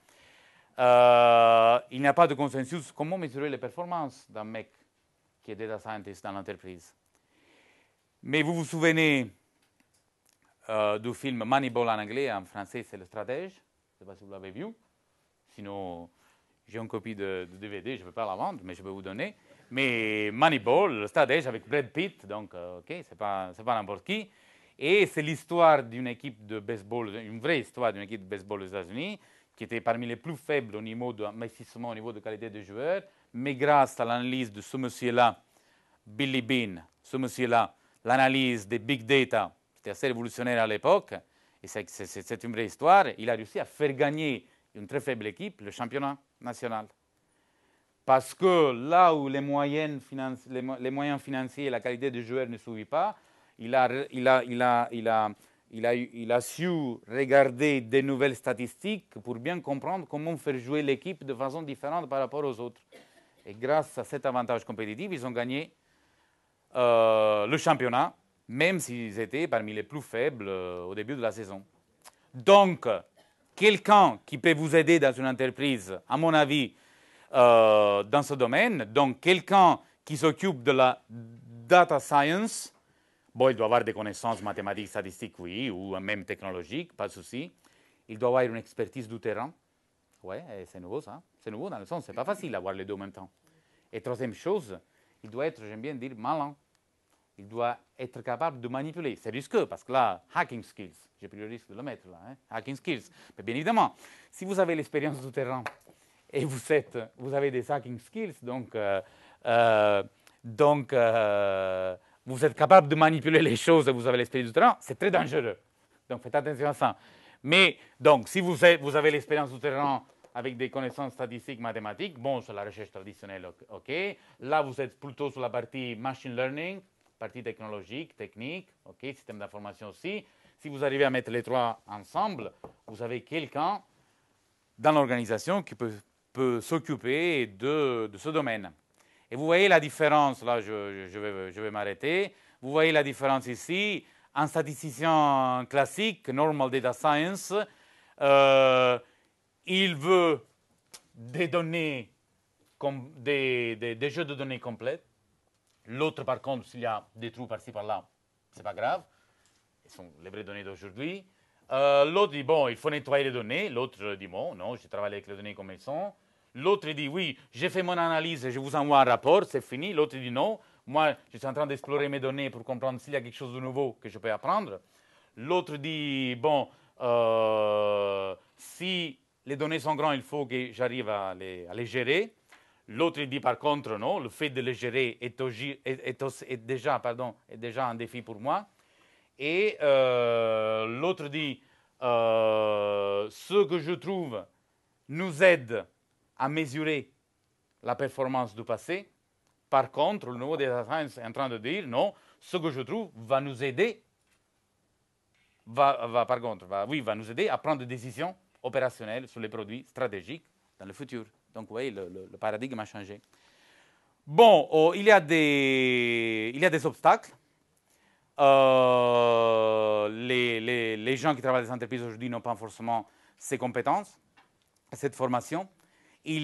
Il n'y a pas de consensus. Comment mesurer les performances d'un mec qui est data scientist dans l'entreprise? Mais vous vous souvenez du film Moneyball en anglais, en français c'est Le Stratège. Je ne sais pas si vous l'avez vu. Sinon, j'ai une copie de DVD, je ne peux pas la vendre, mais je peux vous donner. Mais Moneyball, Le Stratège avec Brad Pitt, donc ok, c'est pas n'importe qui. Et c'est l'histoire d'une équipe de baseball, une vraie histoire d'une équipe de baseball aux États-Unis, qui était parmi les plus faibles au niveau d'investissement, au niveau de qualité des joueurs, mais grâce à l'analyse de ce monsieur-là, Billy Beane, ce monsieur-là, l'analyse des big data, c'était assez révolutionnaire à l'époque, et c'est une vraie histoire, il a réussi à faire gagner une très faible équipe le championnat national. Parce que là où les moyens financiers et la qualité des joueurs ne suivent pas, il a su regarder des nouvelles statistiques pour bien comprendre comment faire jouer l'équipe de façon différente par rapport aux autres. Et grâce à cet avantage compétitif, ils ont gagné le championnat, même s'ils étaient parmi les plus faibles au début de la saison. Donc, quelqu'un qui peut vous aider dans une entreprise, à mon avis, dans ce domaine, donc quelqu'un qui s'occupe de la data science, bon, il doit avoir des connaissances mathématiques, statistiques, oui, ou même technologiques, pas de souci. Il doit avoir une expertise du terrain. Ouais, c'est nouveau ça. C'est nouveau dans le sens, c'est pas facile d'avoir les deux en même temps. Et troisième chose, il doit être, j'aime bien dire, malin. Il doit être capable de manipuler. C'est risqué parce que là, hacking skills, j'ai pris le risque de le mettre là, hein, hacking skills. Mais bien évidemment, si vous avez l'expérience du terrain et vous avez des hacking skills, donc vous êtes capable de manipuler les choses et vous avez l'expérience du terrain, c'est très dangereux. Donc faites attention à ça. Mais donc, si vous avez l'expérience du terrain avec des connaissances statistiques, mathématiques, bon, c'est la recherche traditionnelle, ok. Là, vous êtes plutôt sur la partie machine learning, partie technologique, technique, ok, système d'information aussi. Si vous arrivez à mettre les trois ensemble, vous avez quelqu'un dans l'organisation qui peut s'occuper de ce domaine. Et vous voyez la différence, là je vais m'arrêter, vous voyez la différence ici, un statisticien classique, normal data science, il veut des données, des jeux de données complètes. L'autre, par contre, s'il y a des trous par-ci, par-là, ce n'est pas grave. Ce sont les vraies données d'aujourd'hui. L'autre dit, bon, il faut nettoyer les données. L'autre dit, bon, non, je travaille avec les données comme elles sont. L'autre dit, oui, j'ai fait mon analyse, je vous envoie un rapport, c'est fini. L'autre dit, non, moi, je suis en train d'explorer mes données pour comprendre s'il y a quelque chose de nouveau que je peux apprendre. L'autre dit, bon, si les données sont grandes, il faut que j'arrive à les gérer. L'autre dit par contre, non, le fait de les gérer est déjà un défi pour moi. Et l'autre dit, ce que je trouve nous aide à mesurer la performance du passé. Par contre, le nouveau data science est en train de dire, non, ce que je trouve va nous aider, va nous aider à prendre des décisions opérationnelles sur les produits stratégiques dans le futur. Donc, vous voyez, le paradigme a changé. Bon, il y a des obstacles. Les gens qui travaillent dans les entreprises aujourd'hui n'ont pas forcément ces compétences, cette formation. Il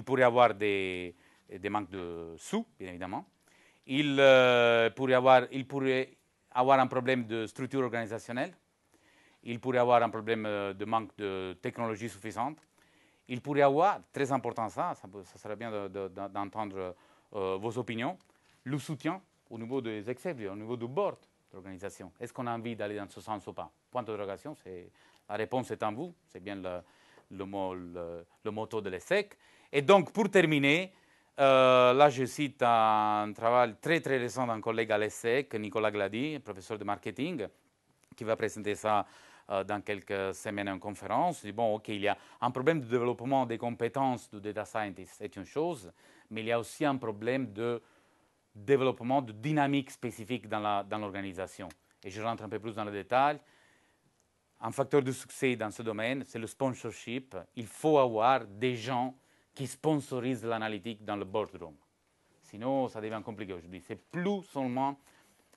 pourrait y avoir des manques de sous, bien évidemment. Il pourrait avoir un problème de structure organisationnelle. Il pourrait avoir un problème de manque de technologie suffisante. Il pourrait y avoir, très important ça serait bien d'entendre vos opinions, le soutien au niveau des executives, au niveau du board de l'organisation. Est-ce qu'on a envie d'aller dans ce sens ou pas? Point d'interrogation, la réponse est en vous, c'est bien le motto de l'ESSEC. Et donc, pour terminer, là je cite un travail très très récent d'un collègue à l'ESSEC, Nicolas Glady, professeur de marketing, qui va présenter ça dans quelques semaines en conférence. Il dit, bon, ok, il y a un problème de développement des compétences du data scientist, c'est une chose, mais il y a aussi un problème de développement de dynamique spécifique dans l'organisation. Et je rentre un peu plus dans le détail. Un facteur de succès dans ce domaine, c'est le sponsorship. Il faut avoir des gens qui sponsorisent l'analytique dans le boardroom. Sinon, ça devient compliqué aujourd'hui. C'est plus seulement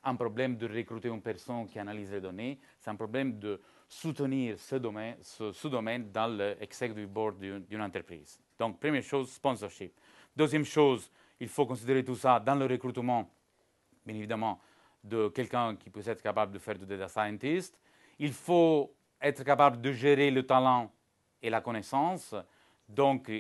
un problème de recruter une personne qui analyse les données, c'est un problème de soutenir ce domaine dans l'executive board d'une entreprise. Donc, première chose, sponsorship. Deuxième chose, il faut considérer tout ça dans le recrutement, bien évidemment, de quelqu'un qui peut être capable de faire du data scientist. Il faut être capable de gérer le talent et la connaissance. Donc,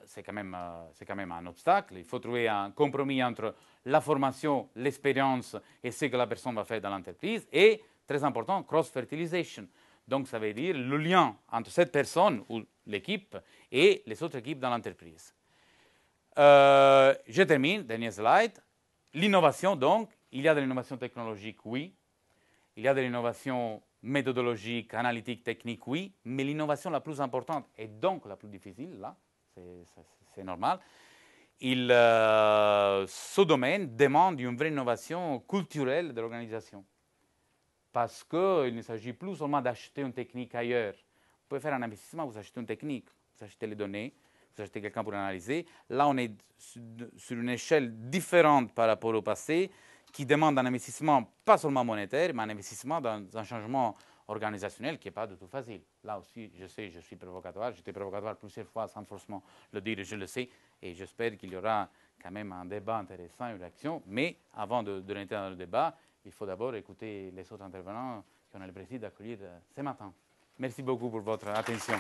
c'est quand même un obstacle. Il faut trouver un compromis entre la formation, l'expérience et ce que la personne va faire dans l'entreprise. Et, très important, cross-fertilisation. Donc, ça veut dire le lien entre cette personne ou l'équipe et les autres équipes dans l'entreprise. Je termine, dernier slide. L'innovation, donc, il y a de l'innovation technologique, oui. Il y a de l'innovation méthodologique, analytique, technique, oui. Mais l'innovation la plus importante et donc la plus difficile, là, c'est normal, ce domaine demande une vraie innovation culturelle de l'organisation. Parce qu'il ne s'agit plus seulement d'acheter une technique ailleurs. Vous pouvez faire un investissement, vous achetez une technique, vous achetez les données, vous achetez quelqu'un pour l'analyser. Là, on est sur une échelle différente par rapport au passé, qui demande un investissement pas seulement monétaire, mais un investissement dans un changement organisationnel qui n'est pas du tout facile. Là aussi, je sais, je suis provocatoire, j'étais provocatoire plusieurs fois sans forcément le dire, je le sais, et j'espère qu'il y aura quand même un débat intéressant, une réaction. Mais avant de rentrer dans le débat, il faut d'abord écouter les autres intervenants qu'on a le plaisir d'accueillir ce matin. Merci beaucoup pour votre attention.